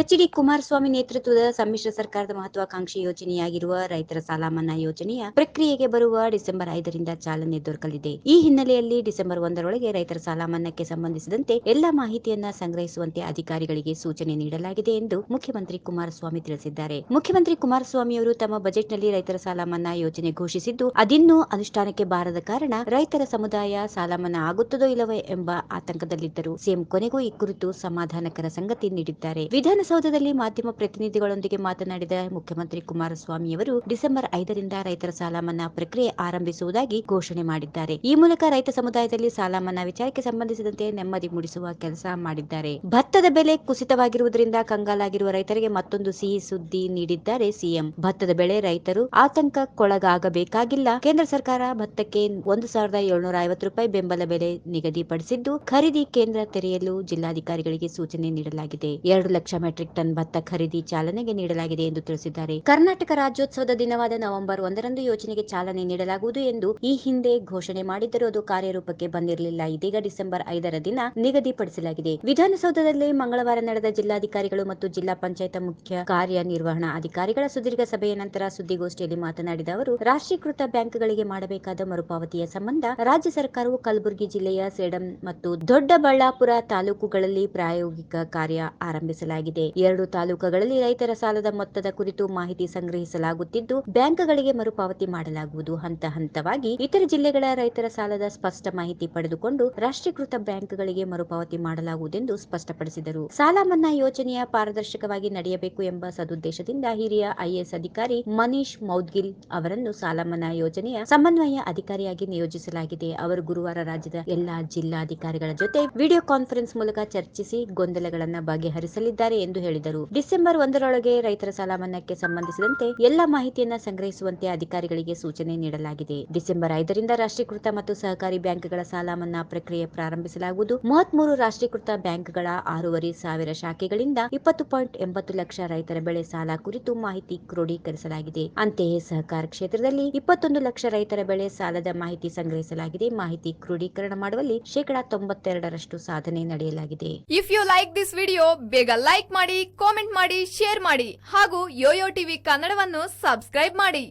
H D. Kumaraswamy ನೇತೃತ್ವದ ಸಮ್ಮಿಶ್ರ ಸರ್ಕಾರದ ಮಹತ್ವಾಕಾಂಕ್ಷಿ ಯೋಜನೆಯಾಗಿರುವ ರೈತರ ಸಾಲ ಮನ್ನಾ ಯೋಜನೆಯ ಪ್ರಕ್ರಿಯೆಗೆ ಬರುವ ಡಿಸೆಂಬರ್ 5ರಿಂದ ಚಾಲನೆ ದೊರಕಲಿದೆ. ಈ ಹಿನ್ನೆಲೆಯಲ್ಲಿ ಡಿಸೆಂಬರ್ 1ರೊಳಗೆ ರೈತರ ಸಾಲ ಮನ್ನಾಕ್ಕೆ ಸಂಬಂಧಿಸಿದಂತೆ ಎಲ್ಲಾ ಮಾಹಿತಿಯನ್ನ ಸಂಗ್ರಹಿಸುವಂತೆ ಅಧಿಕಾರಿಗಳಿಗೆ ಸೂಚನೆ ನೀಡಲಾಗಿದೆ ಎಂದು ಮುಖ್ಯಮಂತ್ರಿ ಕುಮಾರಸ್ವಾಮಿ ತಿಳಿಸಿದ್ದಾರೆ. ಮುಖ್ಯಮಂತ್ರಿ ಕುಮಾರಸ್ವಾಮಿಯವರು ತಮ್ಮ ಬಜೆಟ್ನಲ್ಲಿ ರೈತರ ಸಾಲ ಮನ್ನಾ ಯೋಜನೆ ಘೋಷಿಸಿದ್ದು, ಅದಿನ್ನೂ ಅನುಷ್ಠಾನಕ್ಕೆ ಬಾರದ ಕಾರಣ ರೈತರ ಸಮುದಾಯ ಸಾಲ ಮನ್ನಾ ಆಗುತ್ತದೋ ಇಲ್ಲವೋ ಎಂಬ ಆತಂಕದಲ್ಲಿದ್ದರು. ಸಿಎಂ ಕೊನೆಗೂ ಈ ಕುರಿತು ಸಮಾಧಾನಕರ ಸಂಗತಿ ನೀಡಿದ್ದಾರೆ. ವಿಧಾನಸೌಧದಲ್ಲಿ ಮಾಧ್ಯಮ ಪ್ರತಿನಿಧಿಗಳೊಂದಿಗೆ ಮಾತನಾಡಿದ ಮುಖ್ಯಮಂತ್ರಿ ಕುಮಾರಸ್ವಾಮಿಯವರು ಡಿಸೆಂಬರ್ 5ರಿಂದ ರೈತರ ಸಾಲ ಮನ್ನಾ ಪ್ರಕ್ರಿಯೆ ಆರಂಭಿಸುವುದಾಗಿ ಘೋಷಣೆ ಮಾಡಿದ್ದಾರೆ. ಈ ಮೂಲಕ ರೈತ ಸಮುದಾಯದಲ್ಲಿ ಸಾಲ ಮನ್ನಾ ವಿಚಾರಕ್ಕೆ ಸಂಬಂಧಿಸಿದಂತೆ ನೆಮ್ಮದಿ ಮೂಡಿಸುವ ಕೆಲಸ ಮಾಡಿದ್ದಾರೆ. ಭತ್ತದ ಬೆಲೆ ಕುಸಿತವಾಗಿರುವುದರಿಂದ ಕಂಗಾಲಾಗಿರುವ ರೈತರಿಗೆ ಮತ್ತೊಂದು ಸಿಹಿ ಸುದ್ದಿ ನೀಡಿದ್ದಾರೆ ಸಿಎಂ. ಭತ್ತದ ಬೆಳೆ ರೈತರು ಆತಂಕಕ್ಕೊಳಗಾಗಬೇಕಾಗಿಲ್ಲ. ಕೇಂದ್ರ ಸರ್ಕಾರ ಭತ್ತಕ್ಕೆ 1,750 ರೂಪಾಯಿ ಬೆಂಬಲ ಬೆಲೆ ನಿಗದಿಪಡಿಸಿದ್ದು, ಖರೀದಿ ಕೇಂದ್ರ ತೆರೆಯಲು ಜಿಲ್ಲಾಧಿಕಾರಿಗಳಿಗೆ ಸೂಚನೆ ನೀಡಲಾಗಿದೆ. 2 ಲಕ್ಷ ಮೆಟ್ರಿಕ್ ಟನ್ ಭತ್ತ ಖರೀದಿ ಚಾಲನೆಗೆ ನೀಡಲಾಗಿದೆ ಎಂದು ತಿಳಿಸಿದ್ದಾರೆ. ಕರ್ನಾಟಕ ರಾಜ್ಯೋತ್ಸವದ ದಿನವಾದ ನವೆಂಬರ್ 1ರಂದು ಯೋಜನೆಗೆ ಚಾಲನೆ ನೀಡಲಾಗುವುದು ಎಂದು ಈ ಹಿಂದೆ ಘೋಷಣೆ ಮಾಡಿದ್ದರೂ ಅದು ಕಾರ್ಯರೂಪಕ್ಕೆ ಬಂದಿರಲಿಲ್ಲ. ಇದೀಗ ಡಿಸೆಂಬರ್ 5ರ ದಿನ ನಿಗದಿಪಡಿಸಲಾಗಿದೆ. ವಿಧಾನಸೌಧದಲ್ಲಿ ಮಂಗಳವಾರ ನಡೆದ ಜಿಲ್ಲಾಧಿಕಾರಿಗಳು ಮತ್ತು ಜಿಲ್ಲಾ ಪಂಚಾಯತ್ ಮುಖ್ಯ ಕಾರ್ಯನಿರ್ವಹಣಾ ಅಧಿಕಾರಿಗಳ ಸುದೀರ್ಘ ಸಭೆಯ ನಂತರ ಸುದ್ದಿಗೋಷ್ಠಿಯಲ್ಲಿ ಮಾತನಾಡಿದ ಅವರು, ರಾಷ್ಟ್ರೀಕೃತ ಬ್ಯಾಂಕ್ಗಳಿಗೆ ಮಾಡಬೇಕಾದ ಮರುಪಾವತಿಯ ಸಂಬಂಧ ರಾಜ್ಯ ಸರ್ಕಾರವು ಕಲಬುರಗಿ ಜಿಲ್ಲೆಯ ಸೇಡಂ ಮತ್ತು ದೊಡ್ಡಬಳ್ಳಾಪುರ ತಾಲೂಕುಗಳಲ್ಲಿ ಪ್ರಾಯೋಗಿಕ ಕಾರ್ಯ ಆರಂಭಿಸಲಾಗಿದೆ. 2 ತಾಲೂಕುಗಳಲ್ಲಿ ರೈತರ ಸಾಲದ ಮೊತ್ತದ ಕುರಿತು ಮಾಹಿತಿ ಸಂಗ್ರಹಿಸಲಾಗುತ್ತಿದ್ದು, ಬ್ಯಾಂಕ್ಗಳಿಗೆ ಮರುಪಾವತಿ ಮಾಡಲಾಗುವುದು. ಹಂತ ಹಂತವಾಗಿ ಇತರ ಜಿಲ್ಲೆಗಳ ರೈತರ ಸಾಲದ ಸ್ಪಷ್ಟ ಮಾಹಿತಿ ಪಡೆದುಕೊಂಡು ರಾಷ್ಟ್ರೀಕೃತ ಬ್ಯಾಂಕ್ಗಳಿಗೆ ಮರುಪಾವತಿ ಮಾಡಲಾಗುವುದೆಂದು ಸ್ಪಷ್ಟಪಡಿಸಿದರು. ಸಾಲ ಮನ್ನಾ ಯೋಜನೆಯ ಪಾರದರ್ಶಕವಾಗಿ ನಡೆಯಬೇಕು ಎಂಬ ಸದುದ್ದೇಶದಿಂದ ಹಿರಿಯ ಐಎಎಸ್ ಅಧಿಕಾರಿ ಮನೀಶ್ ಮೌದ್ಗಿಲ್ ಅವರನ್ನು ಸಾಲ ಮನ್ನಾ ಯೋಜನೆಯ ಸಮನ್ವಯ ಅಧಿಕಾರಿಯಾಗಿ ನಿಯೋಜಿಸಲಾಗಿದೆ. ಅವರು ಗುರುವಾರ ರಾಜ್ಯದ ಎಲ್ಲಾ ಜಿಲ್ಲಾಧಿಕಾರಿಗಳ ಜೊತೆ ವಿಡಿಯೋ ಕಾನ್ಫರೆನ್ಸ್ ಮೂಲಕ ಚರ್ಚಿಸಿ ಗೊಂದಲಗಳನ್ನು ಬಗೆಹರಿಸಲಿದ್ದಾರೆ ಎಂದು ಹೇಳಿದರು. ಡಿಸೆಂಬರ್ 1ರೊಳಗೆ ರೈತರ ಸಾಲ ಮನ್ನಾಕ್ಕೆ ಸಂಬಂಧಿಸಿದಂತೆ ಎಲ್ಲ ಮಾಹಿತಿಯನ್ನ ಸಂಗ್ರಹಿಸುವಂತೆ ಅಧಿಕಾರಿಗಳಿಗೆ ಸೂಚನೆ ನೀಡಲಾಗಿದೆ. ಡಿಸೆಂಬರ್ 5ರಿಂದ ರಾಷ್ಟ್ರೀಕೃತ ಮತ್ತು ಸಹಕಾರಿ ಬ್ಯಾಂಕ್ಗಳ ಸಾಲ ಮನ್ನಾ ಪ್ರಕ್ರಿಯೆ ಪ್ರಾರಂಭಿಸಲಾಗುವುದು. 33 ರಾಷ್ಟ್ರೀಕೃತ ಬ್ಯಾಂಕ್ಗಳ 6,500 ಶಾಖೆಗಳಿಂದ 20.80 ಲಕ್ಷ ರೈತರ ಬೆಳೆ ಸಾಲ ಕುರಿತು ಮಾಹಿತಿ ಕ್ರೋಢೀಕರಿಸಲಾಗಿದೆ. ಅಂತೆಯೇ ಸಹಕಾರ ಕ್ಷೇತ್ರದಲ್ಲಿ 21 ಲಕ್ಷ ರೈತರ ಬೆಳೆ ಸಾಲದ ಮಾಹಿತಿ ಸಂಗ್ರಹಿಸಲಾಗಿದೆ. ಮಾಹಿತಿ ಕ್ರೋಢೀಕರಣ ಮಾಡುವಲ್ಲಿ 92% ಸಾಧನೆ ನಡೆಯಲಾಗಿದೆ. If you like this video, ಬೇಗ ಲೈಕ್ ಮಾಡಿ, ಕಾಮೆಂಟ್ ಮಾಡಿ, ಶೇರ್ ಮಾಡಿ ಹಾಗೂ ಯೋಯೋ ಟಿವಿ ಕನ್ನಡವನ್ನು ಸಬ್ಸ್ಕ್ರೈಬ್ ಮಾಡಿ.